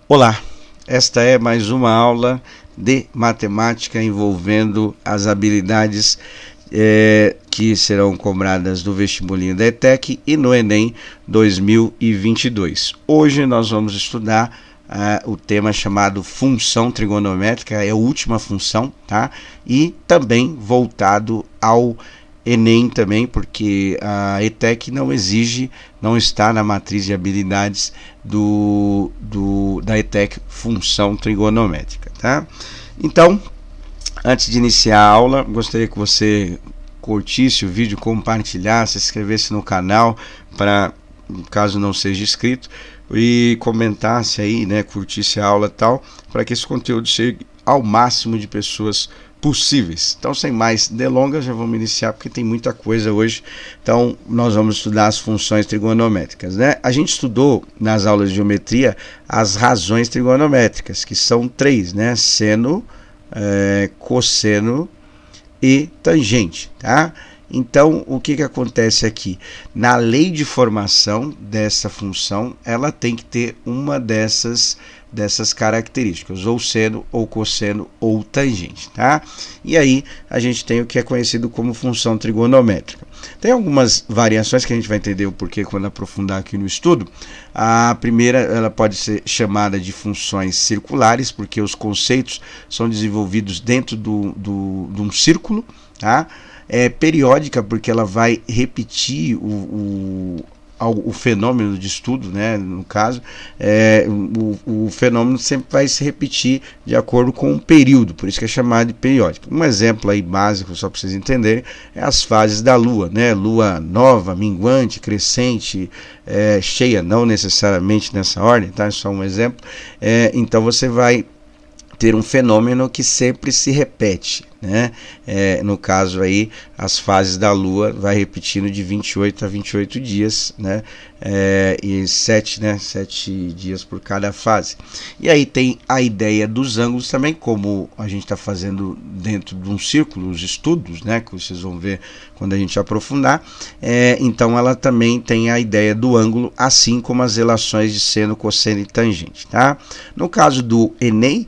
Olá, esta é mais uma aula de matemática envolvendo as habilidades que serão cobradas no vestibulinho da ETEC e no Enem 2022. Hoje nós vamos estudar o tema chamado função trigonométrica, é a última função, tá? E também voltado ao Enem também, porque a ETEC não exige, não está na matriz de habilidades da ETEC função trigonométrica, tá? Então, antes de iniciar a aula, gostaria que você curtisse o vídeo, compartilhasse, se inscrevesse no canal, para caso não seja inscrito, e comentasse aí, né, curtisse a aula e tal, para que esse conteúdo chegue ao máximo de pessoas possíveis. Então, sem mais delongas, já vamos iniciar porque tem muita coisa hoje. Então, nós vamos estudar as funções trigonométricas, né? A gente estudou nas aulas de geometria as razões trigonométricas, que são três, né? Seno, cosseno e tangente, tá? Então, o que acontece aqui? Na lei de formação dessa função, ela tem que ter uma dessas características, ou seno, ou cosseno, ou tangente, tá? E aí, a gente tem o que é conhecido como função trigonométrica. Tem algumas variações que a gente vai entender o porquê quando aprofundar aqui no estudo. A primeira, ela pode ser chamada de funções circulares, porque os conceitos são desenvolvidos dentro de um círculo, tá? É periódica, porque ela vai repetir o fenômeno de estudo, né? No caso, o fenômeno sempre vai se repetir de acordo com um período, por isso que é chamado de periódica. Um exemplo aí básico, só para vocês entenderem, é as fases da Lua, né? Lua nova, minguante, crescente, cheia, não necessariamente nessa ordem, tá? É só um exemplo. Então você vai ter um fenômeno que sempre se repete, né? No caso aí, as fases da Lua vai repetindo de 28 a 28 dias, né? E 7 dias por cada fase. E aí tem a ideia dos ângulos também, como a gente está fazendo dentro de um círculo, os estudos, né? Que vocês vão ver quando a gente aprofundar. Então ela também tem a ideia do ângulo, assim como as relações de seno, cosseno e tangente, tá? No caso do Enem,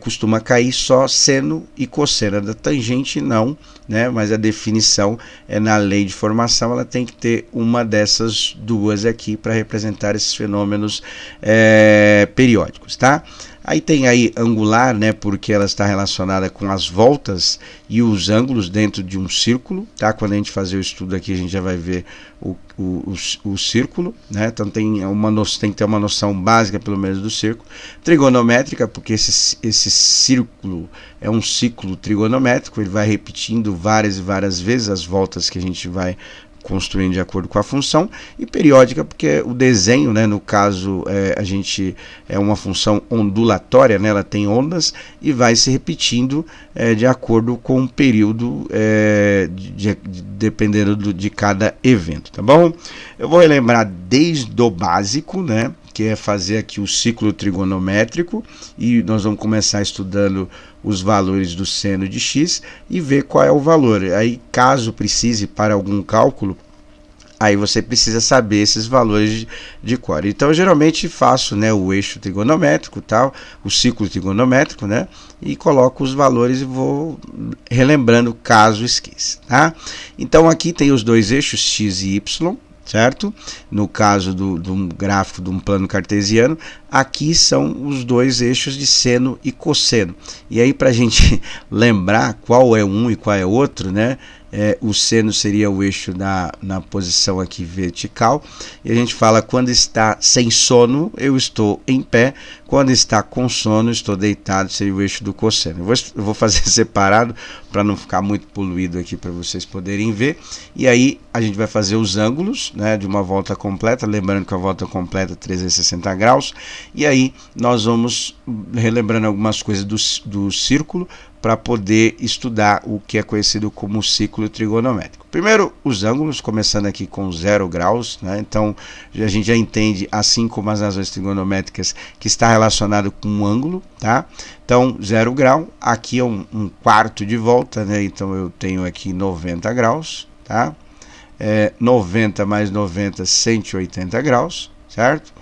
costuma cair só seno e cosseno, da tangente não, né? Mas a definição na lei de formação, ela tem que ter uma dessas duas aqui para representar esses fenômenos periódicos, tá? Aí tem aí angular, né, porque ela está relacionada com as voltas e os ângulos dentro de um círculo, tá? Quando a gente fazer o estudo aqui, a gente já vai ver o círculo, né? Então tem que ter uma noção básica, pelo menos, do círculo. Trigonométrica, porque esse círculo é um ciclo trigonométrico, ele vai repetindo várias e várias vezes as voltas que a gente vai construindo de acordo com a função, e periódica porque o desenho, né, no caso a gente é uma função ondulatória, né, ela tem ondas e vai se repetindo de acordo com o período dependendo de cada evento, tá bom? Eu vou relembrar desde o básico, né, que é fazer aqui o ciclo trigonométrico, e nós vamos começar estudando os valores do seno de x e ver qual é o valor. Aí, caso precise para algum cálculo, aí você precisa saber esses valores de cor. Então, eu geralmente faço, né, o eixo trigonométrico, tal, o ciclo trigonométrico, né, e coloco os valores e vou relembrando caso esqueça, tá? Então, aqui tem os dois eixos x e y, certo? No caso de um gráfico de um plano cartesiano, aqui são os dois eixos de seno e cosseno. E aí, para a gente lembrar qual é um e qual é outro, né? O seno seria o eixo na posição aqui vertical, e a gente fala quando está sem sono, eu estou em pé, quando está com sono, estou deitado, seria o eixo do cosseno. Eu vou fazer separado para não ficar muito poluído aqui para vocês poderem ver. E aí a gente vai fazer os ângulos, né, de uma volta completa, lembrando que a volta completa é 360 graus, e aí nós vamos relembrando algumas coisas do círculo, para poder estudar o que é conhecido como ciclo trigonométrico. Primeiro, os ângulos, começando aqui com 0 graus, né? Então a gente já entende, assim como as razões trigonométricas, que está relacionado com um ângulo, tá? Então, 0 grau, aqui é um quarto de volta, né? Então eu tenho aqui 90 graus, tá? 90 mais 90, 180 graus, certo?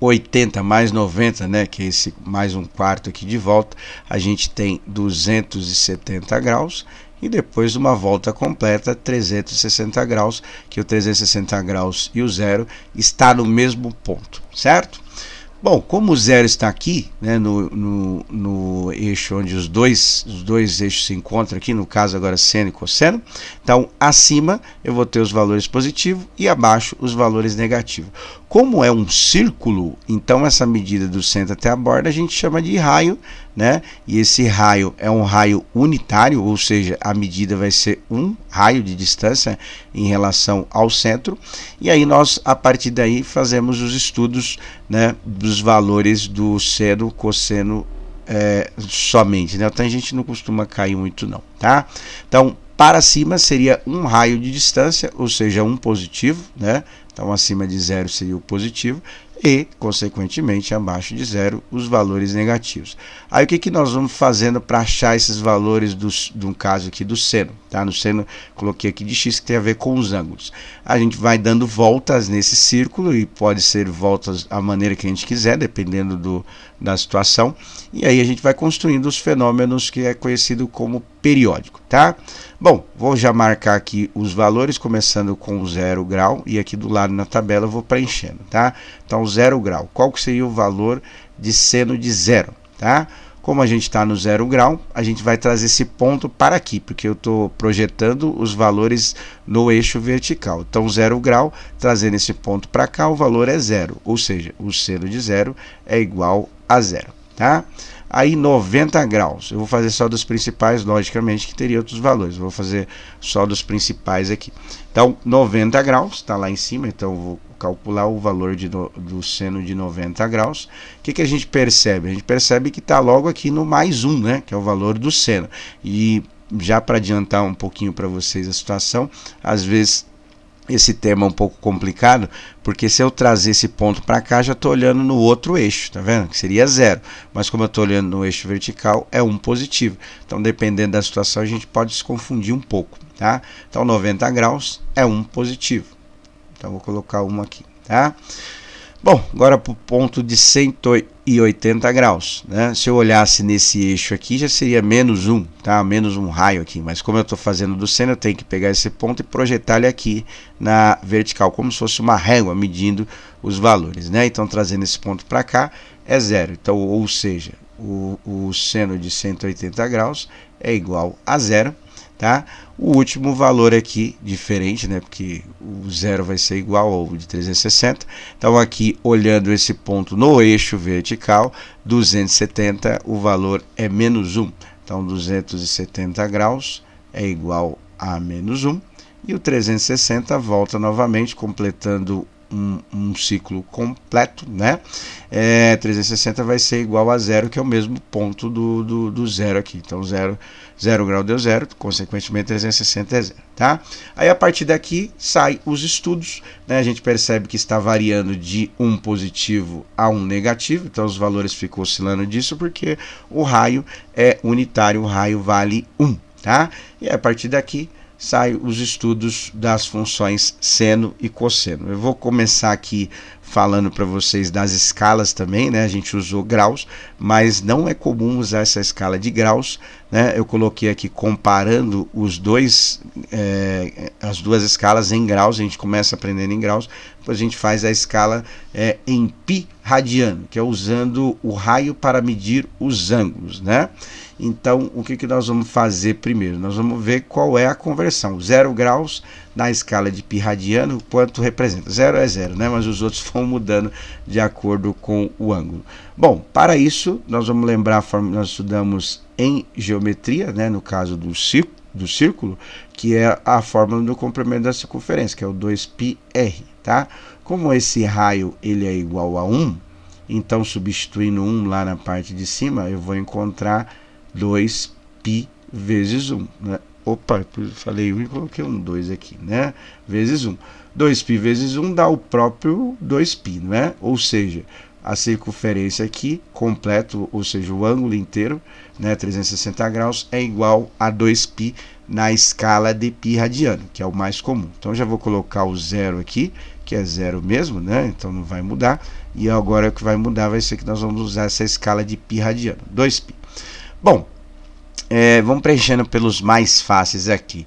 80 mais 90, né, que é esse mais um quarto aqui de volta, a gente tem 270 graus, e depois de uma volta completa, 360 graus, que o 360 graus e o zero está no mesmo ponto, certo? Bom, como o zero está aqui, né, no eixo onde os dois eixos se encontram aqui, no caso agora seno e cosseno, então acima eu vou ter os valores positivos e abaixo os valores negativos. Como é um círculo, então essa medida do centro até a borda a gente chama de raio, né? E esse raio é um raio unitário, ou seja, a medida vai ser um raio de distância em relação ao centro. E aí nós, a partir daí, fazemos os estudos, né, dos valores do seno, cosseno somente, né? A tangente não costuma cair muito não, tá? Então, para cima seria um raio de distância, ou seja, um positivo, né? Então, acima de zero seria o positivo e, consequentemente, abaixo de zero, os valores negativos. Aí, o que nós vamos fazendo para achar esses valores no caso aqui do seno? Tá? No seno, coloquei aqui de x, que tem a ver com os ângulos. A gente vai dando voltas nesse círculo, e pode ser voltas a maneira que a gente quiser, dependendo da situação. E aí a gente vai construindo os fenômenos que é conhecido como periódico, tá? Bom, vou já marcar aqui os valores, começando com 0 grau, e aqui do lado na tabela eu vou preenchendo, tá? Então, 0 grau, qual que seria o valor de seno de zero, tá? Como a gente está no 0 grau, a gente vai trazer esse ponto para aqui, porque eu estou projetando os valores no eixo vertical. Então, 0 grau, trazendo esse ponto para cá, o valor é zero, ou seja, o seno de zero é igual a zero, tá? Aí 90 graus, eu vou fazer só dos principais, logicamente que teria outros valores, eu vou fazer só dos principais aqui. Então 90 graus, está lá em cima, então eu vou calcular o valor do seno de 90 graus. O que a gente percebe? A gente percebe que está logo aqui no mais 1, né, que é o valor do seno. E já para adiantar um pouquinho para vocês a situação, às vezes esse tema é um pouco complicado, porque se eu trazer esse ponto para cá, já estou olhando no outro eixo, tá vendo? Que seria zero. Mas como eu estou olhando no eixo vertical, é um positivo. Então, dependendo da situação, a gente pode se confundir um pouco, tá? Então, 90 graus é um positivo. Então, vou colocar um aqui, tá? Bom, agora para o ponto de 180 graus, né? Se eu olhasse nesse eixo aqui, já seria menos 1, tá? Menos um raio aqui, mas como eu estou fazendo do seno, eu tenho que pegar esse ponto e projetar ele aqui na vertical, como se fosse uma régua medindo os valores, né? Então, trazendo esse ponto para cá, é zero. Então, ou seja, o seno de 180 graus é igual a zero, tá? O último valor aqui, diferente, né? Porque o zero vai ser igual ao de 360. Então, aqui, olhando esse ponto no eixo vertical, 270, o valor é menos 1. Então, 270 graus é igual a menos 1. E o 360 volta novamente, completando um ciclo completo, né? 360 vai ser igual a zero, que é o mesmo ponto do zero aqui. Então, 0 grau deu zero, consequentemente 360 é zero, tá? Aí, a partir daqui, sai os estudos, né? A gente percebe que está variando de um positivo a um negativo, então os valores ficam oscilando disso, porque o raio é unitário, o raio vale 1, tá? E a partir daqui, sai os estudos das funções seno e cosseno. Eu vou começar aqui falando para vocês das escalas também, né? A gente usou graus, mas não é comum usar essa escala de graus, né? Eu coloquei aqui comparando os as duas escalas em graus. A gente começa aprendendo em graus, depois a gente faz a escala em pi radiano, que é usando o raio para medir os ângulos, né? Então, o que nós vamos fazer primeiro? Nós vamos ver qual é a conversão. 0 graus na escala de pi radiano, quanto representa? 0 é 0, né? Mas os outros vão mudando de acordo com o ângulo. Bom, para isso, nós vamos lembrar a forma que nós estudamos em geometria, né? No caso do círculo, que é a fórmula do comprimento da circunferência, que é o 2πr, tá? Como esse raio ele é igual a 1, então, substituindo 1 lá na parte de cima, eu vou encontrar 2π vezes 1, né? Opa, falei 1 e coloquei um 2 aqui, né? Vezes 1. 2π vezes 1 dá o próprio 2π, né? Ou seja, a circunferência aqui, completo, ou seja, o ângulo inteiro, né, 360 graus, é igual a 2π na escala de pi radiano, que é o mais comum. Então, já vou colocar o zero aqui, porque é zero mesmo, né? Então não vai mudar. E agora o que vai mudar vai ser que nós vamos usar essa escala de π radiano, 2π. Bom, vamos preenchendo pelos mais fáceis aqui.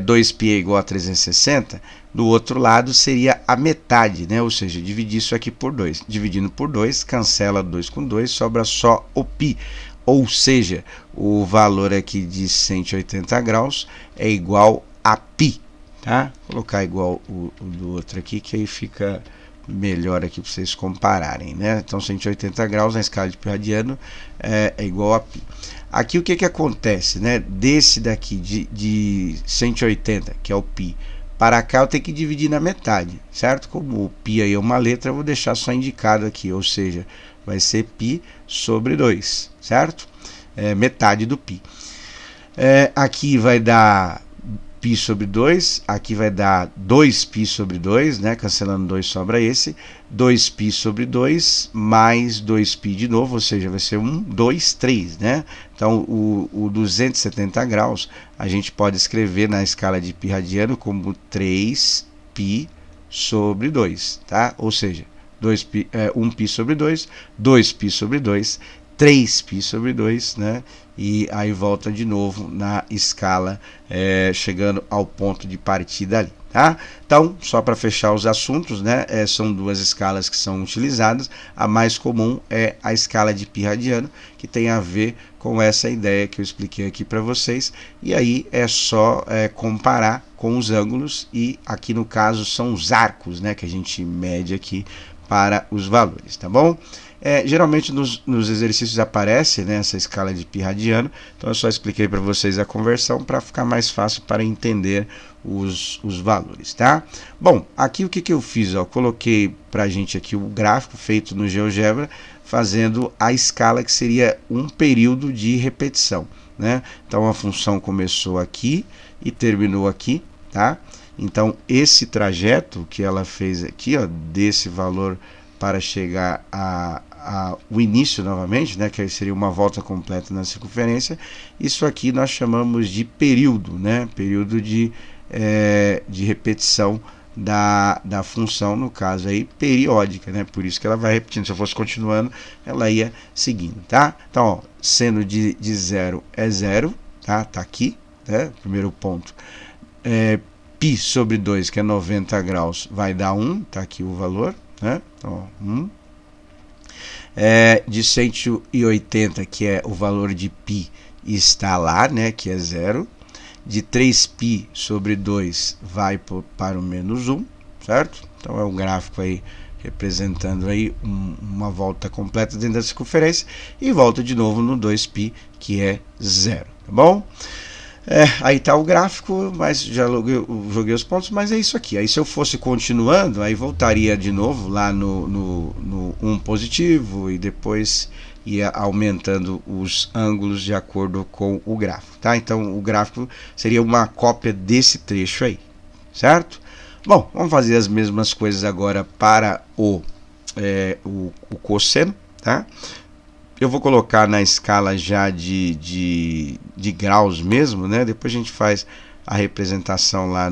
2π é igual a 360, do outro lado seria a metade, né? Ou seja, dividir isso aqui por 2. Dividindo por 2, cancela 2 com 2, sobra só o π. Ou seja, o valor aqui de 180 graus é igual a π. Tá? Vou colocar igual o do outro aqui, que aí fica melhor aqui para vocês compararem, né? Então 180 graus na escala de π radiano é igual a π. Aqui o que acontece, né? Desse daqui de 180, que é o π, para cá eu tenho que dividir na metade, certo? Como o π aí é uma letra, eu vou deixar só indicado aqui, ou seja, vai ser π sobre 2, certo? Metade do π. Aqui vai dar π sobre 2, aqui vai dar 2π sobre 2, né? Cancelando 2 sobra esse, 2π sobre 2 mais 2π de novo, ou seja, vai ser 1, 2, 3, né? Então o 270 graus a gente pode escrever na escala de π radiano como 3π sobre 2, tá? Ou seja, 1π sobre 2, 2π sobre 2, 3π sobre 2, né? E aí volta de novo na escala, chegando ao ponto de partida ali, tá? Então, só para fechar os assuntos, né? São duas escalas que são utilizadas. A mais comum é a escala de π radiano, que tem a ver com essa ideia que eu expliquei aqui para vocês. E aí é só comparar com os ângulos, e aqui no caso são os arcos, né? Que a gente mede aqui para os valores, tá bom? Geralmente nos exercícios aparece, né, essa escala de π radiano, então eu só expliquei para vocês a conversão para ficar mais fácil para entender os valores, tá? Bom, aqui o que eu fiz? Ó, coloquei para a gente aqui o gráfico feito no GeoGebra, fazendo a escala que seria um período de repetição, né? Então a função começou aqui e terminou aqui, tá? Então esse trajeto que ela fez aqui, ó, desse valor para chegar o início novamente, né, que aí seria uma volta completa na circunferência, isso aqui nós chamamos de período, né, período de repetição da função, no caso aí periódica, né, por isso que ela vai repetindo. Se eu fosse continuando, ela ia seguindo, tá? Então, ó, seno de 0 é 0, tá? Tá aqui, né, primeiro ponto. Π sobre 2, que é 90 graus, vai dar 1, tá aqui o valor, né? Então, 1. De 180, que é o valor de π, está lá, né? Que é 0. De 3π sobre 2 vai para o menos 1, certo? Então é um gráfico aí representando aí uma volta completa dentro da circunferência, e volta de novo no 2π, que é 0, tá bom? Aí está o gráfico, mas já joguei os pontos, mas é isso aqui. Aí se eu fosse continuando, aí voltaria de novo lá no 1 positivo, e depois ia aumentando os ângulos de acordo com o gráfico, tá? Então o gráfico seria uma cópia desse trecho aí, certo? Bom, vamos fazer as mesmas coisas agora para o cosseno, tá? Eu vou colocar na escala já de graus mesmo, né? Depois a gente faz a representação lá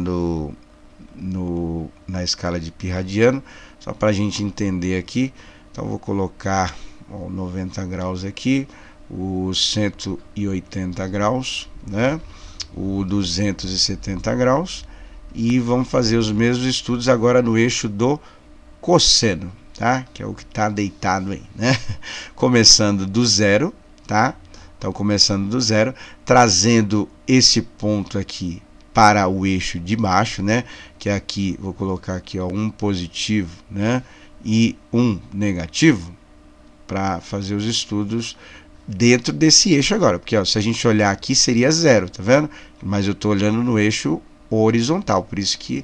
na escala de π radiano, só para a gente entender aqui. Então vou colocar 90 graus aqui, o 180 graus, né? O 270 graus, e vamos fazer os mesmos estudos agora no eixo do cosseno, tá? Que é o que está deitado aí, né? Começando do zero, tá? Então, começando do zero, trazendo esse ponto aqui para o eixo de baixo, né? Que é aqui, vou colocar aqui, ó, um positivo, né? E um negativo, para fazer os estudos dentro desse eixo agora. Porque, ó, se a gente olhar aqui, seria zero, tá vendo? Mas eu estou olhando no eixo horizontal, por isso que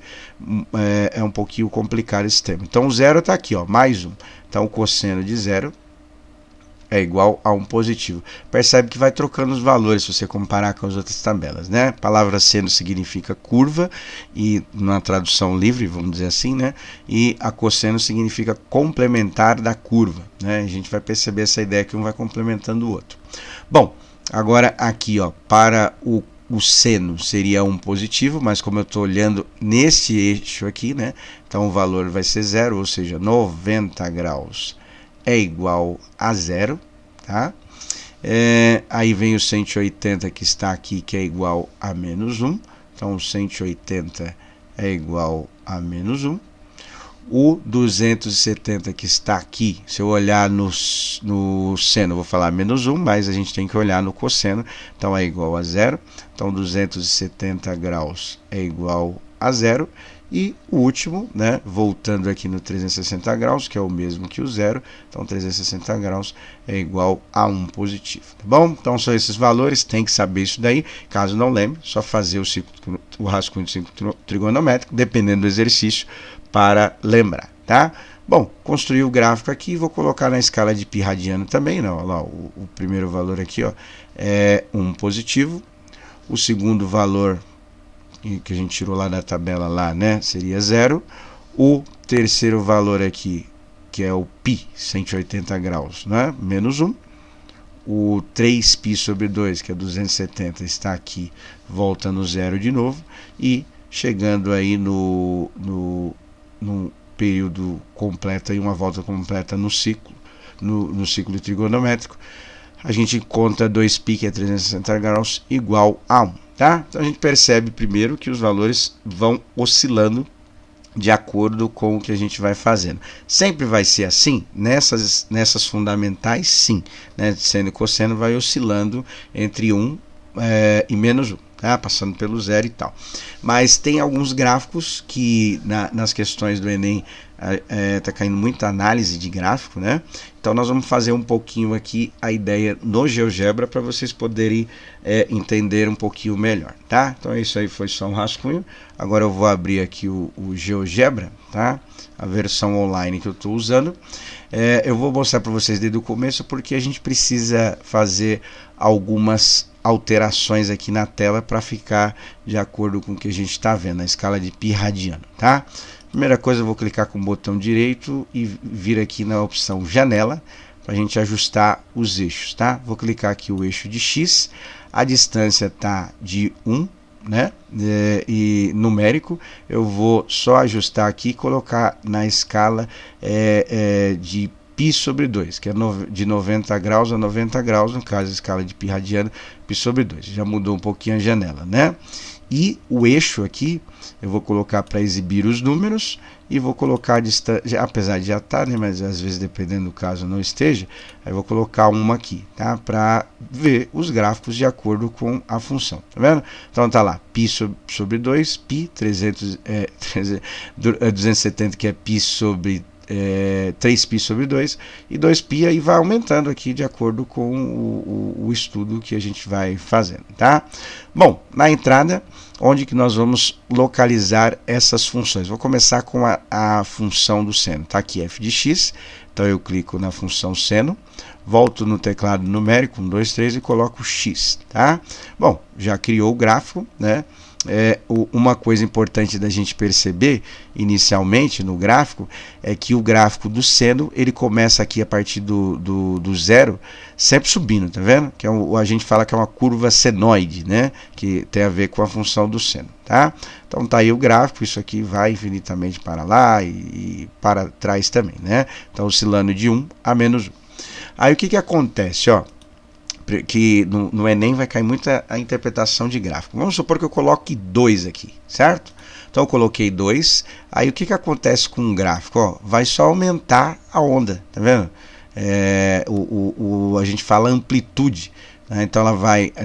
é um pouquinho complicado esse tema. Então o zero está aqui, ó, mais 1. Então o cosseno de 0 é igual a 1 positivo. Percebe que vai trocando os valores se você comparar com as outras tabelas, né? A palavra seno significa curva, e na tradução livre, vamos dizer assim, né? E a cosseno significa complementar da curva, né? A gente vai perceber essa ideia que um vai complementando o outro. Bom, agora aqui, ó, para o o seno seria 1 positivo, mas como eu estou olhando nesse eixo aqui, né? Então o valor vai ser 0, ou seja, 90 graus é igual a 0, tá? Aí vem o 180 que está aqui, que é igual a menos 1. Então, o 180 é igual a menos 1. O 270 que está aqui, se eu olhar no seno, eu vou falar menos 1, mas a gente tem que olhar no cosseno. Então, é igual a 0. Então, 270 graus é igual a 0. E o último, né, voltando aqui no 360 graus, que é o mesmo que o 0, então 360 graus é igual a 1 positivo, tá bom? Então são esses valores, tem que saber isso daí, caso não lembre, só fazer o rascunho do círculo trigonométrico, dependendo do exercício, para lembrar, tá? Bom, construí o gráfico aqui, vou colocar na escala de π radiano também, não, lá, o primeiro valor aqui, ó, é 1 positivo, o segundo valor que a gente tirou lá da tabela lá, né, seria 0. O terceiro valor aqui, que é o π, 180 graus, né, menos 1. O 3π sobre 2, que é 270, está aqui, volta no 0 de novo. E chegando aí no período completo, aí uma volta completa no ciclo, no ciclo trigonométrico, a gente encontra 2π, que é 360 graus, igual a 1. Tá? Então a gente percebe primeiro que os valores vão oscilando de acordo com o que a gente vai fazendo. Sempre vai ser assim? Nessas fundamentais, sim. Né? Seno e cosseno vai oscilando entre 1 e menos 1. Tá? Passando pelo 0 e tal. Mas tem alguns gráficos que nas questões do Enem está caindo muita análise de gráfico, né? Então nós vamos fazer um pouquinho aqui a ideia no GeoGebra para vocês poderem entender um pouquinho melhor, tá? Então isso aí foi só um rascunho. Agora eu vou abrir aqui o GeoGebra, tá? A versão online que eu estou usando. Eu vou mostrar para vocês desde o começo porque a gente precisa fazer algumas alterações aqui na tela para ficar de acordo com o que a gente está vendo, na escala de π radiano, tá? Primeira coisa, eu vou clicar com o botão direito e vir aqui na opção janela para a gente ajustar os eixos, tá? Vou clicar aqui o eixo de X, a distância está de 1, né? E numérico, eu vou só ajustar aqui e colocar na escala de π sobre 2, que é de 90 graus a 90 graus, no caso a escala de π radiano, π sobre 2. Já mudou um pouquinho a janela, né? E o eixo aqui, eu vou colocar para exibir os números e vou colocar a distância, apesar de já estar, né, mas às vezes dependendo do caso não esteja, aí eu vou colocar uma aqui, tá? Para ver os gráficos de acordo com a função, tá vendo? Então tá lá, π sobre 2, π, 270 que é π sobre 3π sobre 2 e 2π aí vai aumentando aqui de acordo com o estudo que a gente vai fazendo, tá? Bom, na entrada, onde que nós vamos localizar essas funções? Vou começar com a função do seno, tá aqui f de x, então eu clico na função seno, volto no teclado numérico 1, 2, 3 e coloco x, tá? Bom, já criou o gráfico, né? Uma coisa importante da gente perceber inicialmente no gráfico é que o gráfico do seno ele começa aqui a partir do zero, sempre subindo, tá vendo? Que a gente fala que é uma curva senoide, né? Que tem a ver com a função do seno, tá? Então tá aí o gráfico, isso aqui vai infinitamente para lá e para trás também, né? Então oscilando de 1 a menos 1. Aí o que acontece, ó? Que no Enem vai cair muita a interpretação de gráfico. Vamos supor que eu coloque 2 aqui, certo? Então eu coloquei 2, aí o que acontece com o gráfico? Ó, vai só aumentar a onda, tá vendo? A gente fala amplitude, né? Então ela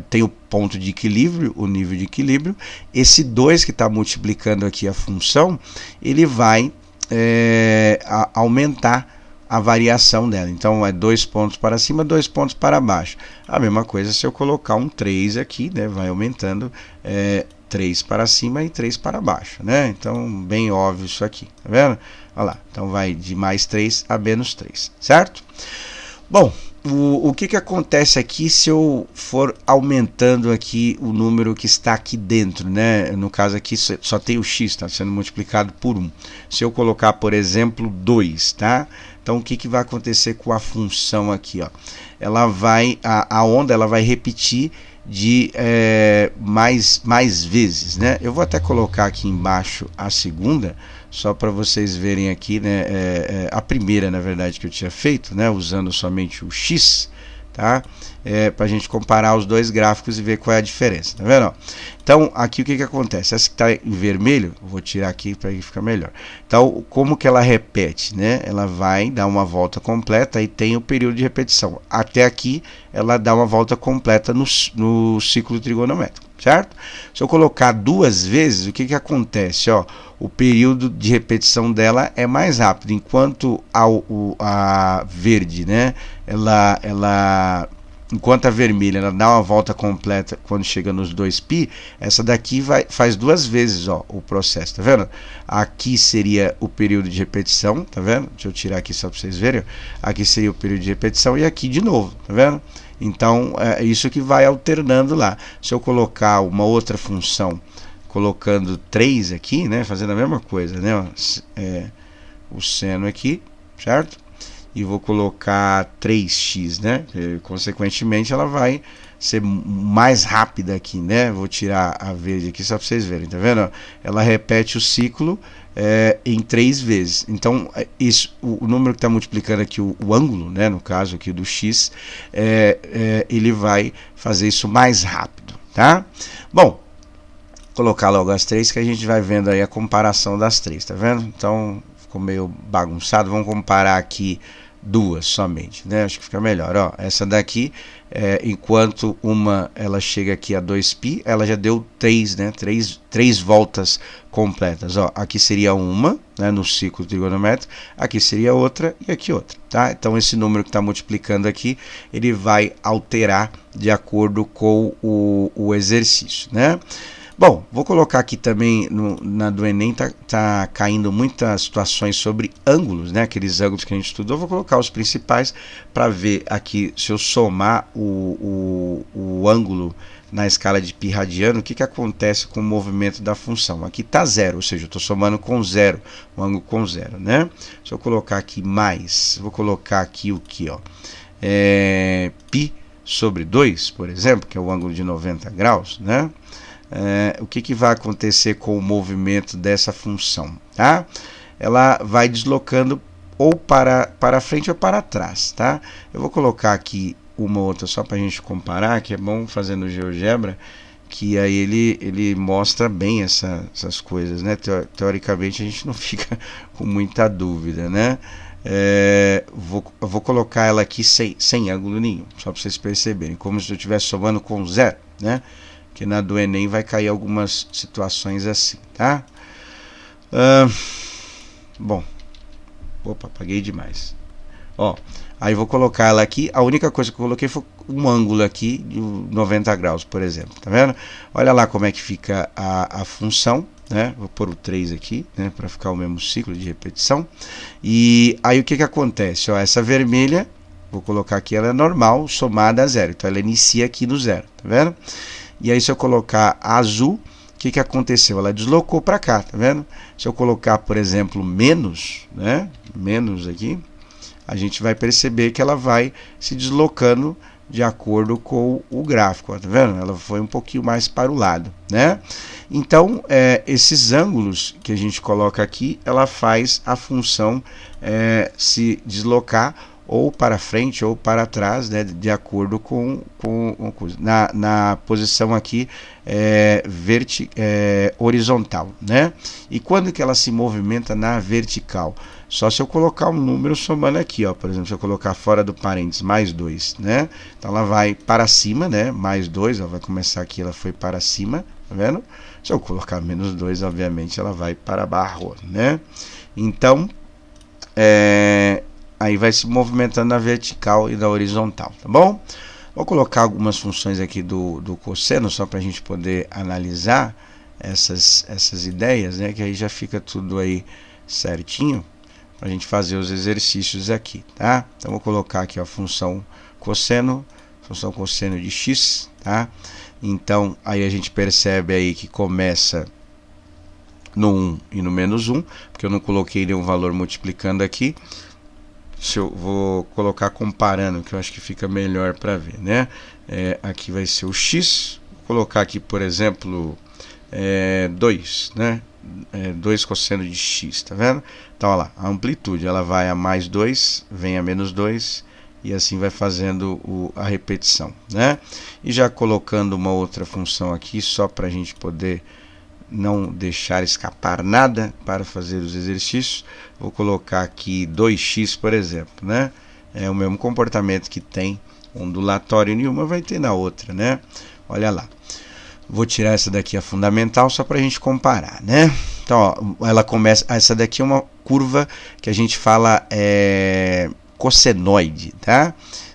tem o ponto de equilíbrio, o nível de equilíbrio, esse 2 que está multiplicando aqui a função, ele vai aumentar a variação dela. Então é 2 pontos para cima, 2 pontos para baixo. A mesma coisa se eu colocar um 3 aqui, né? Vai aumentando 3 para cima e 3 para baixo, né? Então bem óbvio isso aqui, tá vendo? Olha lá, então vai de mais 3 a menos 3, certo? Bom, o que acontece aqui se eu for aumentando aqui o número que está aqui dentro, né? No caso aqui só tem o x, está sendo multiplicado por 1. Se eu colocar, por exemplo, 2, tá? Então o que vai acontecer com a função aqui, ó? Ela vai, a onda ela vai repetir mais vezes, né? Eu vou até colocar aqui embaixo a segunda, só para vocês verem aqui, né? A primeira, na verdade, que eu tinha feito, né? Usando somente o X, tá? Para a gente comparar os dois gráficos e ver qual é a diferença, tá vendo? Então, aqui o que acontece? Essa que está em vermelho, eu vou tirar aqui para ficar melhor. Então, como que ela repete, né? Ela vai dar uma volta completa e tem o período de repetição. Até aqui, ela dá uma volta completa no ciclo trigonométrico, certo? Se eu colocar duas vezes, o que acontece? Ó, o período de repetição dela é mais rápido, enquanto a verde, né? Enquanto a vermelha ela dá uma volta completa quando chega nos 2π, essa daqui faz duas vezes, ó, o processo, tá vendo? Aqui seria o período de repetição, tá vendo? Deixa eu tirar aqui só para vocês verem. Aqui seria o período de repetição e aqui de novo, tá vendo? Então, é isso que vai alternando lá. Se eu colocar uma outra função, colocando 3 aqui, né, fazendo a mesma coisa, né, o seno aqui, certo? E vou colocar 3x, né? E, consequentemente, ela vai ser mais rápida aqui, né? Vou tirar a verde aqui só para vocês verem, tá vendo? Ela repete o ciclo em 3 vezes. Então, o número que está multiplicando aqui, o ângulo, né? No caso aqui do x, ele vai fazer isso mais rápido, tá? Bom, vou colocar logo as 3 que a gente vai vendo aí a comparação das 3, tá vendo? Então, ficou meio bagunçado. Vamos comparar aqui duas somente, né? Acho que fica melhor. Ó, essa daqui, enquanto uma ela chega aqui a 2π, ela já deu 3, né? 3 voltas completas. Ó, aqui seria uma, né, no ciclo trigonométrico, aqui seria outra e aqui outra, tá? Então esse número que está multiplicando aqui, ele vai alterar de acordo com o exercício, né? Bom, vou colocar aqui também, na do Enem tá caindo muitas situações sobre ângulos, né? Aqueles ângulos que a gente estudou. Vou colocar os principais para ver aqui, se eu somar o ângulo na escala de π radiano, o que acontece com o movimento da função. Aqui está zero, ou seja, eu estou somando com zero, o ângulo com zero, né? Se eu colocar aqui mais, vou colocar aqui o que, ó, π sobre 2, por exemplo, que é o ângulo de 90 graus, né? O que vai acontecer com o movimento dessa função, tá? Ela vai deslocando ou para frente ou para trás, tá? Eu vou colocar aqui uma outra só para a gente comparar, que é bom fazer no GeoGebra, que aí ele mostra bem essas coisas, né? Teoricamente a gente não fica com muita dúvida, né? Eu vou colocar ela aqui sem ângulo nenhum, só para vocês perceberem, como se eu estivesse somando com zero, né? Que na do Enem vai cair algumas situações assim, tá? Bom, opa, apaguei demais. Ó, aí vou colocar ela aqui. A única coisa que eu coloquei foi um ângulo aqui de 90 graus, por exemplo, tá vendo? Olha lá como é que fica a função, né? Vou pôr o 3 aqui, né, para ficar o mesmo ciclo de repetição. E aí o que acontece? Ó, essa vermelha, vou colocar aqui, ela é normal, somada a zero. Então ela inicia aqui no zero, tá vendo? E aí se eu colocar a azul, o que aconteceu? Ela deslocou para cá, tá vendo? Se eu colocar, por exemplo, menos, né? Menos aqui, a gente vai perceber que ela vai se deslocando de acordo com o gráfico, ó, tá vendo? Ela foi um pouquinho mais para o lado, né? Então, esses ângulos que a gente coloca aqui, ela faz a função se deslocar ou para frente ou para trás, né, de acordo com na posição aqui horizontal, né? E quando que ela se movimenta na vertical? Só se eu colocar um número somando aqui, ó, por exemplo, se eu colocar fora do parênteses mais 2, né? Então ela vai para cima, né? Mais 2, ó, vai começar aqui, ela foi para cima, tá vendo? Se eu colocar menos 2, obviamente ela vai para baixo, né? Então, aí vai se movimentando na vertical e na horizontal, tá bom? Vou colocar algumas funções aqui do cosseno, só para a gente poder analisar essas ideias, né? Que aí já fica tudo aí certinho, para a gente fazer os exercícios aqui, tá? Então vou colocar aqui a função cosseno de x, tá? Então aí a gente percebe aí que começa no 1 e no menos 1, porque eu não coloquei nenhum valor multiplicando aqui. se eu vou colocar comparando, que eu acho que fica melhor para ver, né? Aqui vai ser o x, vou colocar aqui, por exemplo, 2, né? 2 cosseno de x, tá vendo? Então, olha lá, a amplitude, ela vai a mais 2, vem a menos 2, e assim vai fazendo a repetição, né? E já colocando uma outra função aqui, só para a gente poder não deixar escapar nada para fazer os exercícios, vou colocar aqui 2x, por exemplo, né? É o mesmo comportamento que tem ondulatório em uma, vai ter na outra, né? Olha lá. Vou tirar essa daqui, a fundamental, só para a gente comparar, né? Então, ó, ela começa. Essa daqui é uma curva que a gente fala cossenoide, tá?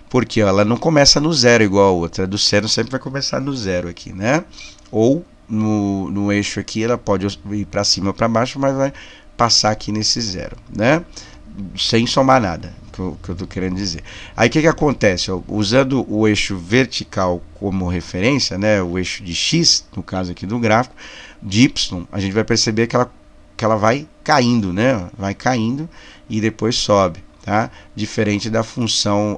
Porque ó, ela não começa no zero igual a outra. A do seno sempre vai começar no zero aqui, né? Ou no eixo aqui, ela pode ir para cima ou para baixo, mas vai passar aqui nesse zero, né? Sem somar nada, que eu estou querendo dizer. Aí o que acontece? Ó, usando o eixo vertical como referência, né, o eixo de x, no caso aqui do gráfico, de y, a gente vai perceber que ela vai caindo, né? Vai caindo e depois sobe, tá? Diferente da função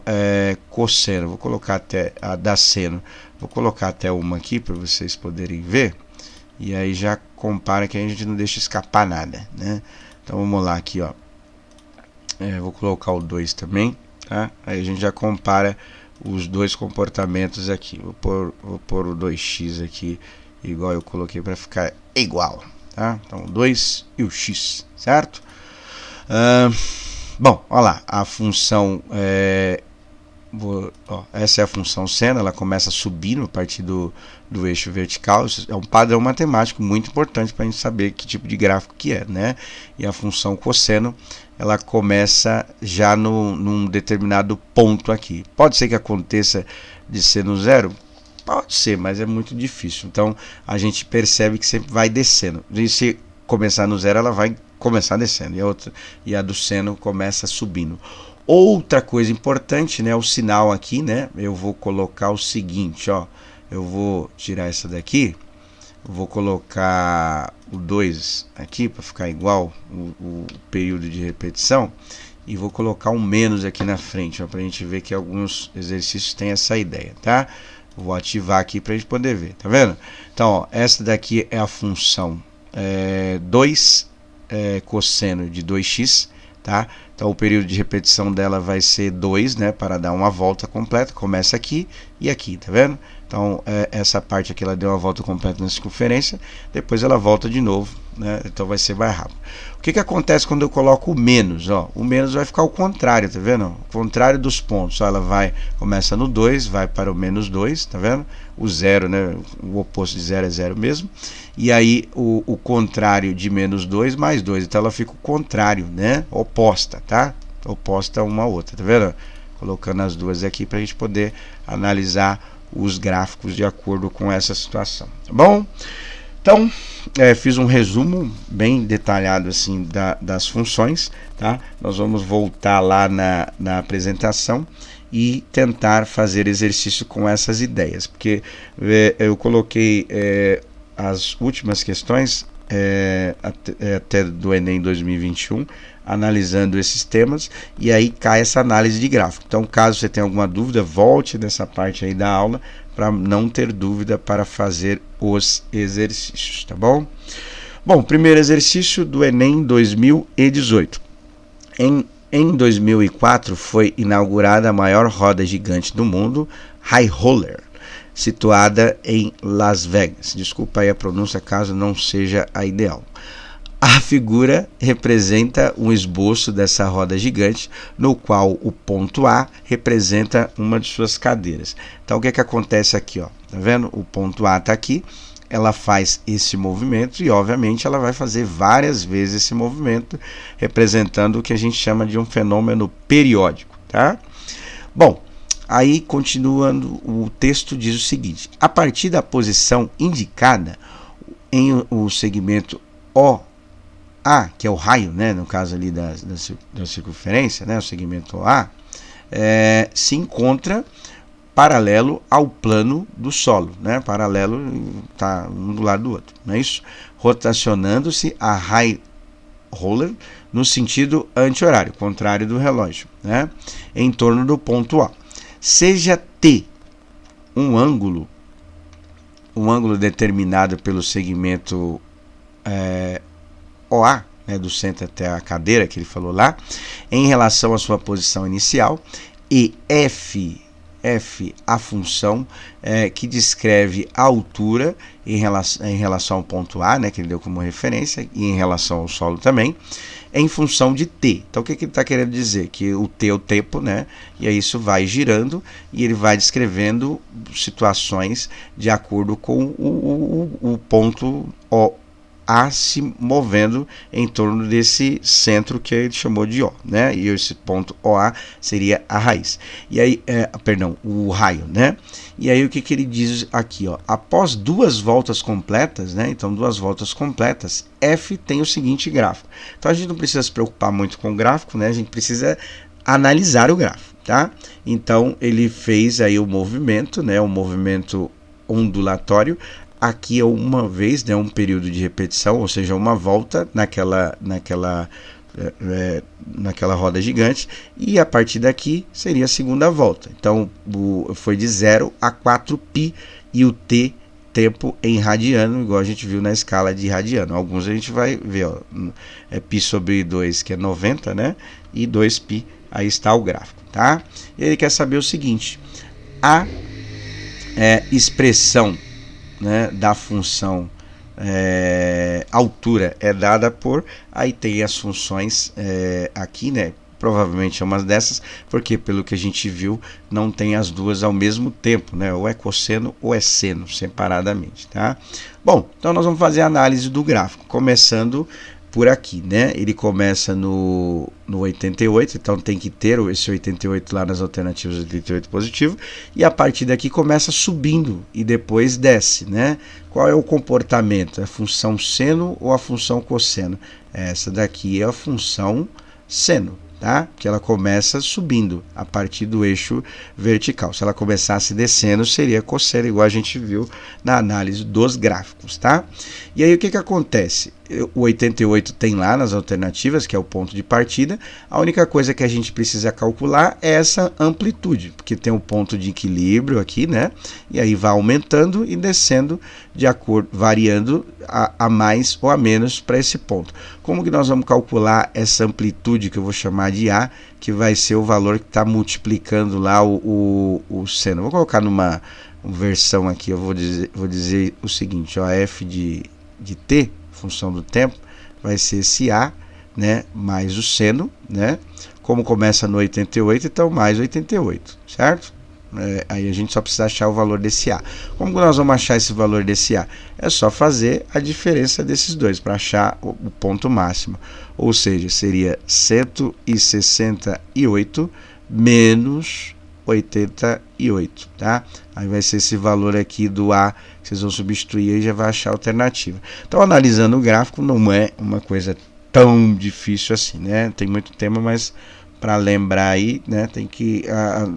cosseno. Vou colocar até a da seno. Vou colocar até uma aqui para vocês poderem ver. E aí já compara, que a gente não deixa escapar nada, né? Então vamos lá aqui, ó. Vou colocar o 2 também, tá? Aí a gente já compara os dois comportamentos aqui. Vou pôr o 2x aqui, igual eu coloquei, para ficar igual, tá? Então o 2 e o x, certo? Bom, olha lá, a função essa é a função seno, ela começa subindo a partir do eixo vertical. Isso é um padrão matemático muito importante para a gente saber que tipo de gráfico que é, né? E a função cosseno, ela começa já num determinado ponto aqui. Pode ser que aconteça de ser no zero? Pode ser, mas é muito difícil. Então a gente percebe que sempre vai descendo. E se começar no zero, ela vai começar descendo, e a do seno começa subindo. Outra coisa importante, né, o sinal aqui, né, eu vou colocar o seguinte, ó, eu vou tirar essa daqui, vou colocar o 2 aqui para ficar igual o período de repetição, e vou colocar um menos aqui na frente, para a gente ver que alguns exercícios têm essa ideia, tá? Vou ativar aqui para a gente poder ver, tá vendo? Então, ó, essa daqui é a função 2 cosseno de 2x, tá? Então o período de repetição dela vai ser 2, né, para dar uma volta completa. Começa aqui e aqui, tá vendo? Então essa parte aqui ela deu uma volta completa na circunferência, depois ela volta de novo, né? Então vai ser mais rápido. O que acontece quando eu coloco o menos? Ó, o menos vai ficar ao contrário, tá vendo? O contrário dos pontos. Ó, ela começa no 2, vai para o menos 2, tá vendo? O zero, né? O oposto de zero é zero mesmo. E aí o contrário de menos 2 mais 2. Então ela fica o contrário, né? Oposta, tá? Oposta uma a outra, tá vendo? Colocando as duas aqui para a gente poder analisar os gráficos de acordo com essa situação, tá bom? Então, fiz um resumo bem detalhado assim das funções, tá? Nós vamos voltar lá na apresentação e tentar fazer exercício com essas ideias, porque eu coloquei as últimas questões até do Enem 2021, analisando esses temas, e aí cai essa análise de gráfico. Então, caso você tenha alguma dúvida, volte nessa parte aí da aula para não ter dúvida para fazer os exercícios, tá bom? Bom, primeiro exercício do Enem 2018. Em 2004 foi inaugurada a maior roda gigante do mundo, High Roller, situada em Las Vegas. Desculpa aí a pronúncia caso não seja a ideal. A figura representa um esboço dessa roda gigante, no qual o ponto A representa uma de suas cadeiras. Então o que acontece aqui, ó? Tá vendo? O ponto A está aqui, ela faz esse movimento e obviamente ela vai fazer várias vezes esse movimento, representando o que a gente chama de um fenômeno periódico, tá? Bom, aí continuando, o texto diz o seguinte: a partir da posição indicada em o segmento OA, que é o raio, né, no caso ali da circunferência, né, o segmento OA, se encontra paralelo ao plano do solo, né, paralelo, tá um do lado do outro, não é isso? Rotacionando-se a high roller no sentido anti-horário, contrário do relógio, né? Em torno do ponto O. Seja T um ângulo determinado pelo segmento OA, né, do centro até a cadeira que ele falou lá, em relação à sua posição inicial, e F a função que descreve a altura em relação ao ponto A, né, que ele deu como referência, e em relação ao solo também, em função de T. Então o que ele está querendo dizer? Que o T é o tempo, né, e aí isso vai girando e ele vai descrevendo situações de acordo com o ponto A se movendo em torno desse centro que ele chamou de O, né? E esse ponto OA seria a raiz. E aí, o raio, né? E aí o que ele diz aqui, ó? Após 2 voltas completas, né? Então 2 voltas completas, F tem o seguinte gráfico. Então a gente não precisa se preocupar muito com o gráfico, né? A gente precisa analisar o gráfico, tá? Então ele fez aí o movimento, né? O movimento ondulatório. Aqui é uma vez, né, um período de repetição, ou seja, uma volta naquela roda gigante, e a partir daqui seria a segunda volta. Então foi de 0 a 4π, e o T, tempo em radiano, igual a gente viu na escala de radiano. Alguns a gente vai ver, ó, π sobre 2, que é 90, né, e 2π, aí está o gráfico, tá? E ele quer saber o seguinte: a expressão, né, da função altura é dada por, aí tem as funções aqui, né, provavelmente é uma dessas, porque pelo que a gente viu, não tem as duas ao mesmo tempo, né, ou é cosseno ou é seno, separadamente, tá? Bom, então nós vamos fazer a análise do gráfico, começando por aqui, né? Ele começa no 88, então tem que ter esse 88 lá nas alternativas, 88 positivo, e a partir daqui começa subindo e depois desce, né? Qual é o comportamento? É a função seno ou a função cosseno? Essa daqui é a função seno, tá? Que ela começa subindo a partir do eixo vertical. Se ela começasse descendo, seria cosseno, igual a gente viu na análise dos gráficos, tá? E aí o que acontece? O 88 tem lá nas alternativas, que é o ponto de partida. A única coisa que a gente precisa calcular é essa amplitude, porque tem um ponto de equilíbrio aqui, né? E aí vai aumentando e descendo de acordo, variando a mais ou a menos para esse ponto. Como que nós vamos calcular essa amplitude, que eu vou chamar de A, que vai ser o valor que está multiplicando lá o seno? Vou colocar numa versão aqui, eu vou dizer o seguinte, ó, f de t, função do tempo, vai ser esse A, né, mais o seno, né, como começa no 88, então mais 88, certo? Aí a gente só precisa achar o valor desse A. Como nós vamos achar esse valor desse A? É só fazer a diferença desses dois para achar o ponto máximo, ou seja, seria 168 menos 88, tá? Aí vai ser esse valor aqui do A que vocês vão substituir e já vai achar a alternativa. Então, analisando o gráfico, não é uma coisa tão difícil assim, né? Tem muito tema, mas para lembrar aí, né, tem que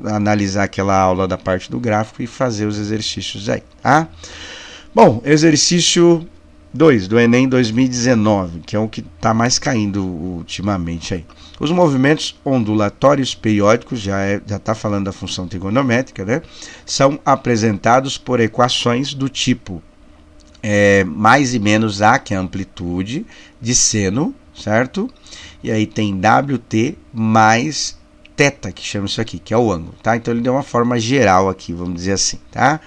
analisar aquela aula da parte do gráfico e fazer os exercícios aí, tá? Bom, exercício 2 do Enem 2019, que é o que está mais caindo ultimamente aí. Os movimentos ondulatórios periódicos, já está falando da função trigonométrica, né? São apresentados por equações do tipo mais e menos A, que é a amplitude, de seno, certo? E aí tem WT mais θ, que chama isso aqui, que é o ângulo, tá? Então ele deu uma forma geral aqui, vamos dizer assim, tá?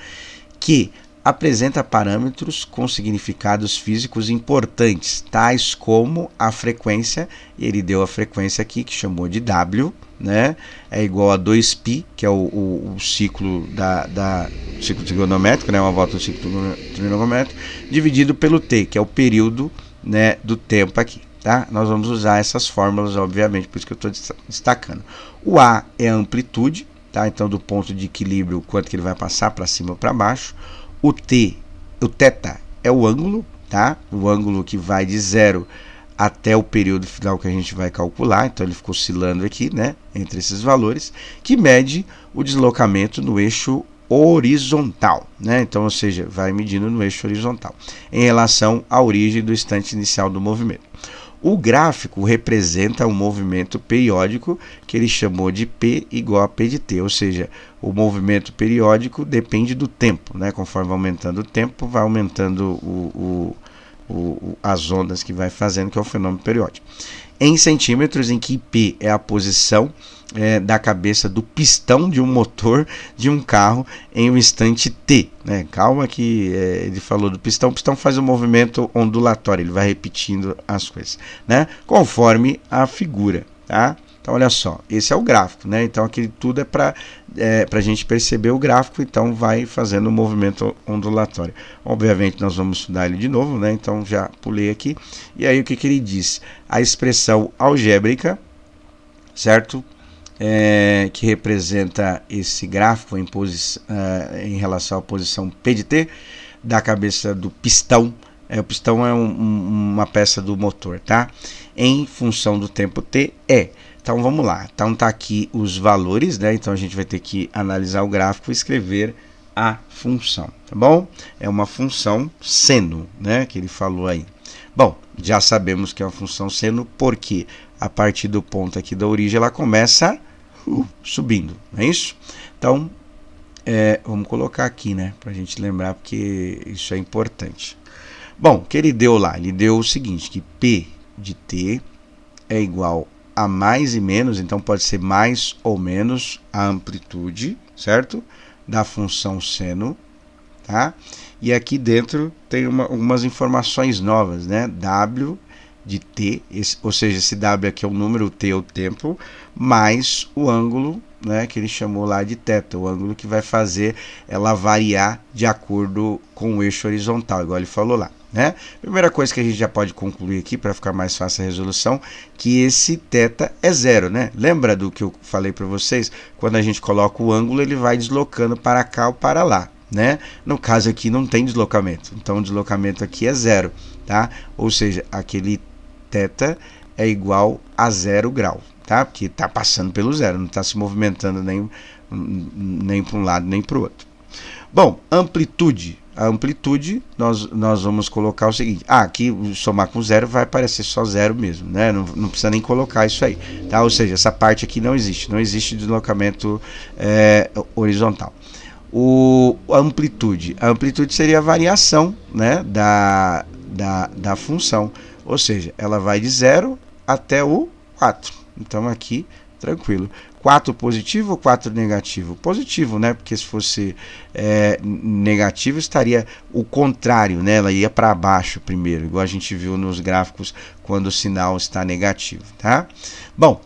Que apresenta parâmetros com significados físicos importantes, tais como a frequência, e ele deu a frequência aqui, que chamou de W, né? É igual a 2π, que é o ciclo ciclo trigonométrico, né? Uma volta do ciclo trigonométrico, dividido pelo T, que é o período, né, do tempo aqui, tá? Nós vamos usar essas fórmulas, obviamente, por isso que eu estou destacando. O A é a amplitude, tá? Então, do ponto de equilíbrio, quanto que ele vai passar para cima ou para baixo. O θ é o ângulo, tá? O ângulo que vai de 0 até o período final que a gente vai calcular. Então ele ficou oscilando aqui, né, entre esses valores, que mede o deslocamento no eixo horizontal, né? Então, ou seja, vai medindo no eixo horizontal em relação à origem do instante inicial do movimento. O gráfico representa um movimento periódico que ele chamou de P igual a P de T, ou seja, o movimento periódico depende do tempo, né? Conforme vai aumentando o tempo, vai aumentando as ondas que vai fazendo, que é o fenômeno periódico. Em centímetros, em que P é a posição da cabeça do pistão de um motor de um carro em um instante T, né? Calma que ele falou do pistão. O pistão faz um movimento ondulatório, ele vai repetindo as coisas, né? Conforme a figura, tá? Então olha só, esse é o gráfico, né? Então aqui tudo é para a gente perceber o gráfico, então vai fazendo um movimento ondulatório. Obviamente nós vamos estudar ele de novo, né? Então já pulei aqui. E aí o que ele diz? A expressão algébrica, certo? Que representa esse gráfico em relação à posição P de T da cabeça do pistão. O pistão é uma peça do motor, tá? Em função do tempo T Então vamos lá. Então tá aqui os valores, né? Então a gente vai ter que analisar o gráfico e escrever a função, tá bom? É uma função seno, né? Que ele falou aí. Bom, já sabemos que é uma função seno porque a partir do ponto aqui da origem ela começa subindo, não é isso? Então, vamos colocar aqui, né, para a gente lembrar, porque isso é importante. Bom, o que ele deu lá? Ele deu o seguinte, que P de T é igual a mais e menos, então pode ser mais ou menos a amplitude, certo? Da função seno, tá? E aqui dentro tem algumas informações novas, né? W de T, ou seja, esse W aqui é o número, o T é o tempo, mais o ângulo, né, que ele chamou lá de θ, o ângulo que vai fazer ela variar de acordo com o eixo horizontal, igual ele falou lá, né? Primeira coisa que a gente já pode concluir aqui, para ficar mais fácil a resolução, que esse θ é zero, né? Lembra do que eu falei para vocês? Quando a gente coloca o ângulo, ele vai deslocando para cá ou para lá, né? No caso aqui não tem deslocamento, então o deslocamento aqui é zero, tá? Ou seja, aquele θ é igual a 0 grau, tá? Porque está passando pelo zero, não está se movimentando nem para um lado nem para o outro. Bom, amplitude. A amplitude, nós vamos colocar o seguinte. Aqui somar com zero vai aparecer só zero mesmo, né? Não precisa nem colocar isso aí, tá? Ou seja, essa parte aqui não existe deslocamento horizontal. A amplitude seria a variação, né, da função. Ou seja, ela vai de 0 até o 4. Então aqui, tranquilo. 4 positivo ou 4 negativo? Positivo, né? Porque se fosse negativo, estaria o contrário, né? Ela ia para baixo primeiro, igual a gente viu nos gráficos quando o sinal está negativo, tá? Bom,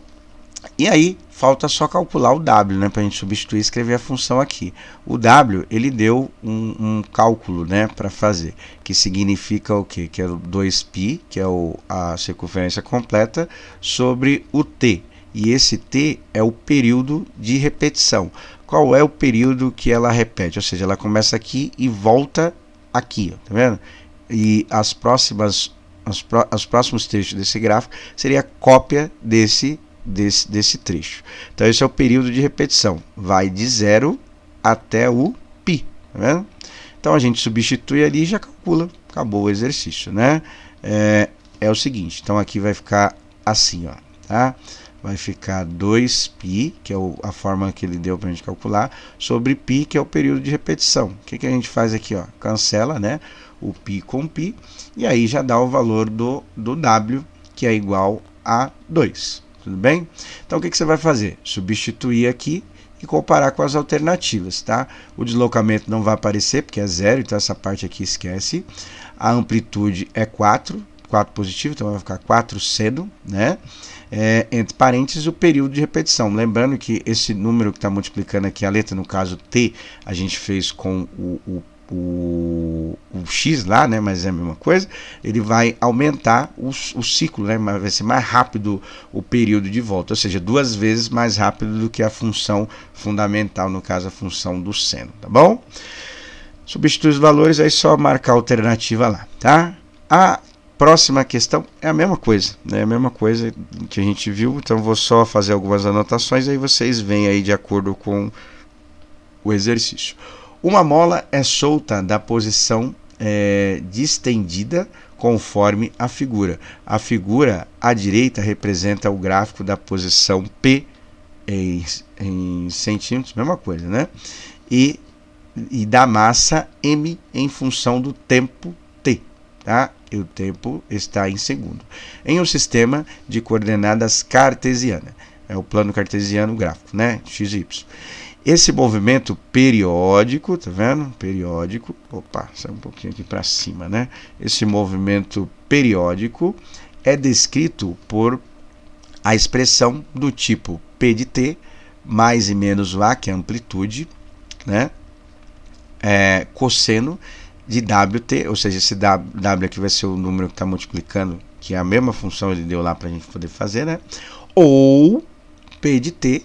e aí falta só calcular o W, né, para a gente substituir e escrever a função aqui. O W, ele deu um cálculo, né, para fazer, que significa o quê? Que é o 2π, que é a circunferência completa, sobre o T. E esse T é o período de repetição. Qual é o período que ela repete? Ou seja, ela começa aqui e volta aqui, ó, tá vendo? E os próximos trechos desse gráfico seria a cópia desse trecho. Então esse é o período de repetição, vai de 0 até o π, tá vendo? Então a gente substitui ali e já calcula, acabou o exercício, né? É o seguinte, então aqui vai ficar assim, ó, tá? Vai ficar 2π, que é a forma que ele deu para a gente calcular, sobre π, que é o período de repetição. O que a gente faz aqui, ó? Cancela, né, o π com π, e aí já dá o valor do W, que é igual a 2. Tudo bem? Então o que você vai fazer? Substituir aqui e comparar com as alternativas, tá? O deslocamento não vai aparecer porque é 0, então essa parte aqui esquece. A amplitude é 4 positivo, então vai ficar 4 seno, né? Entre parênteses, o período de repetição. Lembrando que esse número que está multiplicando aqui a letra, no caso T, a gente fez com o X lá, né, mas é a mesma coisa, ele vai aumentar o ciclo, né, vai ser mais rápido o período de volta, ou seja, 2 vezes mais rápido do que a função fundamental, no caso a função do seno, tá bom? Substitui os valores, aí só marcar a alternativa lá, tá? A próxima questão é a mesma coisa, né, a mesma coisa que a gente viu, então vou só fazer algumas anotações, aí vocês veem aí de acordo com o exercício. Uma mola é solta da posição distendida conforme a figura. A figura à direita representa o gráfico da posição P em centímetros, mesma coisa, né? E da massa M em função do tempo T, tá? E o tempo está em segundo. Em um sistema de coordenadas cartesiana, é o plano cartesiano gráfico, né? X e Y. Esse movimento periódico, tá vendo? Periódico, opa, sai um pouquinho aqui para cima, né? Esse movimento periódico é descrito por a expressão do tipo P de T mais e menos o A, que é a amplitude, né? Cosseno de WT, ou seja, esse W aqui vai ser o número que está multiplicando, que é a mesma função ele deu lá para a gente poder fazer, né? Ou P de T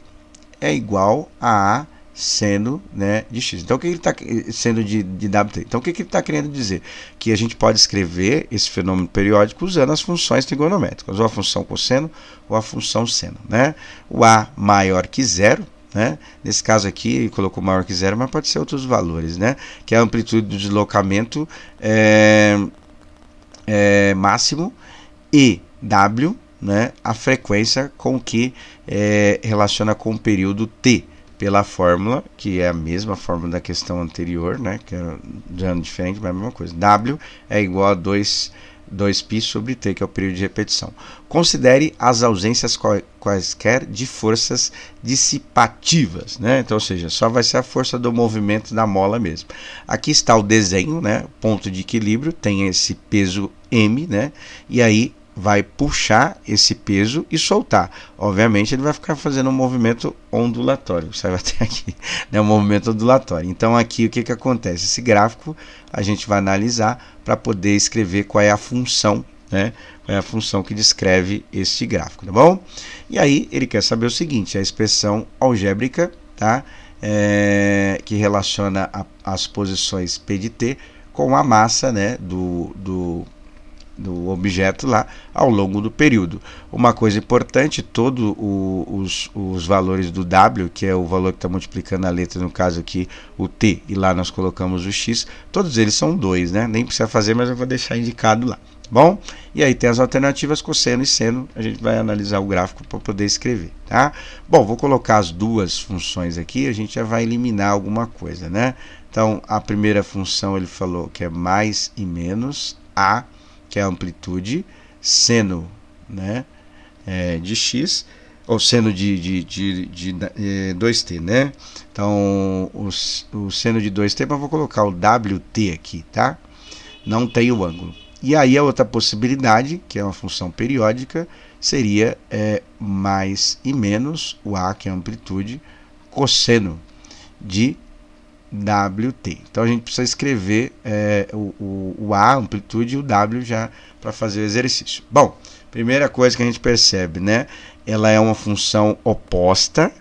é igual a seno, né, de x. Então, o que ele está sendo de WT? Então, o que ele está querendo dizer? Que a gente pode escrever esse fenômeno periódico usando as funções trigonométricas, ou a função cosseno ou a função seno, né? O A maior que zero, né? Nesse caso aqui, ele colocou maior que zero, mas pode ser outros valores, né? Que é a amplitude do deslocamento máximo, e W, né, a frequência com que relaciona com o período T, pela fórmula, que é a mesma fórmula da questão anterior, né, que era de ano diferente, mas a mesma coisa. W é igual a 2π sobre T, que é o período de repetição. Considere as ausências quaisquer de forças dissipativas, né? Então, ou seja, só vai ser a força do movimento da mola mesmo. Aqui está o desenho, né? Ponto de equilíbrio, tem esse peso M, né? E aí vai puxar esse peso e soltar. Obviamente ele vai ficar fazendo um movimento ondulatório, você vai ter aqui, né, um movimento ondulatório. Então aqui o que acontece? Esse gráfico a gente vai analisar para poder escrever qual é a função, né, qual é a função que descreve este gráfico, tá bom? E aí ele quer saber o seguinte, a expressão algébrica, tá, que relaciona as posições P de T com a massa, né, do objeto lá ao longo do período. Uma coisa importante, todos os valores do W, que é o valor que está multiplicando a letra, no caso aqui o T, e lá nós colocamos o X, todos eles são 2, né? Nem precisa fazer, mas eu vou deixar indicado lá, tá bom? E aí tem as alternativas cosseno e seno, a gente vai analisar o gráfico para poder escrever, tá? Bom, vou colocar as duas funções aqui, a gente já vai eliminar alguma coisa, né? Então, a primeira função ele falou que é mais e menos A, que é a amplitude, seno, né, de x, ou seno de 2t, né? Então, o seno de 2t, mas vou colocar o WT aqui, tá? Não tem o ângulo. E aí a outra possibilidade, que é uma função periódica, seria mais e menos o A, que é a amplitude, cosseno de WT. Então a gente precisa escrever o A, amplitude, e o W já para fazer o exercício. Bom, primeira coisa que a gente percebe, né? Ela é uma função oposta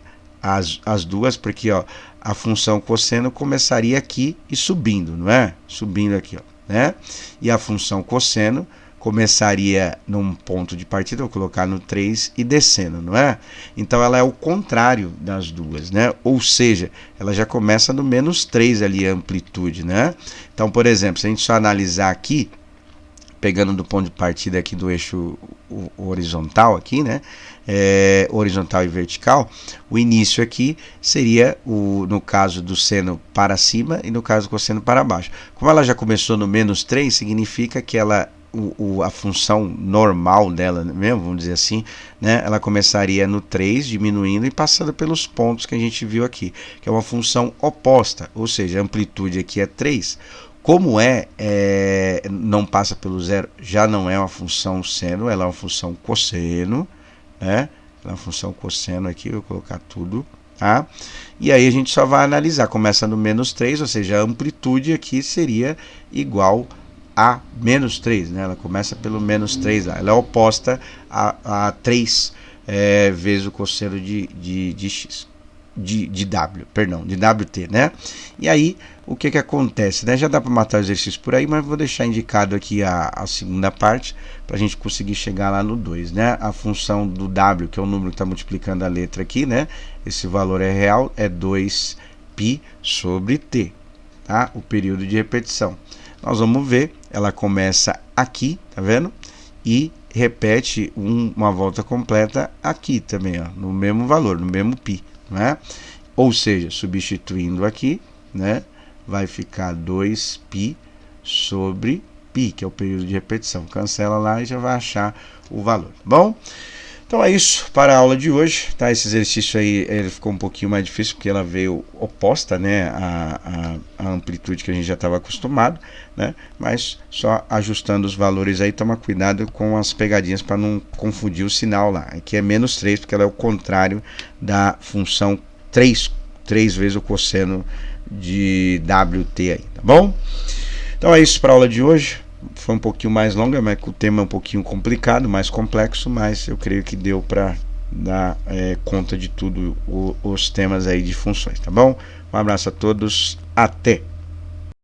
às duas, porque ó, a função cosseno começaria aqui e subindo, não é? Subindo aqui, ó, né? E a função cosseno começaria num ponto de partida, vou colocar no 3, e descendo, não é? Então ela é o contrário das duas, né? Ou seja, ela já começa no menos 3 ali, a amplitude, né? Então, por exemplo, se a gente só analisar aqui, pegando do ponto de partida aqui do eixo horizontal aqui, né? Horizontal e vertical, o início aqui seria, no caso do seno para cima e no caso do cosseno para baixo. Como ela já começou no menos 3, significa que ela a função normal dela mesmo, vamos dizer assim, né, ela começaria no 3, diminuindo e passando pelos pontos que a gente viu aqui, que é uma função oposta, ou seja, a amplitude aqui é 3, como não passa pelo zero, já não é uma função seno, ela é uma função cosseno, né, ela é uma função cosseno aqui, vou colocar tudo, tá? E aí a gente só vai analisar, começa no menos 3, ou seja, a amplitude aqui seria igual a menos 3, né? Ela começa pelo menos 3 lá. Ela é oposta a 3 vezes o cosseno de x, de W, perdão, de WT, né? E aí, o que acontece, né? Já dá para matar o exercício por aí, mas vou deixar indicado aqui a segunda parte, para a gente conseguir chegar lá no 2, né? A função do W, que é o número que está multiplicando a letra aqui, né? Esse valor é real, é 2π sobre T, tá? O período de repetição. Nós vamos ver ela começa aqui, tá vendo? E repete uma volta completa aqui também, ó, no mesmo valor, no mesmo π, né? Ou seja, substituindo aqui, né, vai ficar 2π sobre π, que é o período de repetição. Cancela lá e já vai achar o valor. Bom, então é isso para a aula de hoje, tá? Esse exercício aí ele ficou um pouquinho mais difícil porque ela veio oposta, né, à amplitude que a gente já estava acostumado, né? Mas só ajustando os valores aí, toma cuidado com as pegadinhas para não confundir o sinal lá. Aqui é menos 3 porque ela é o contrário da função 3 vezes o cosseno de WT aí, tá bom? Então é isso para a aula de hoje. Foi um pouquinho mais longa, mas o tema é um pouquinho complicado, mais complexo, mas eu creio que deu para dar conta de tudo os temas aí de funções, tá bom? Um abraço a todos, até!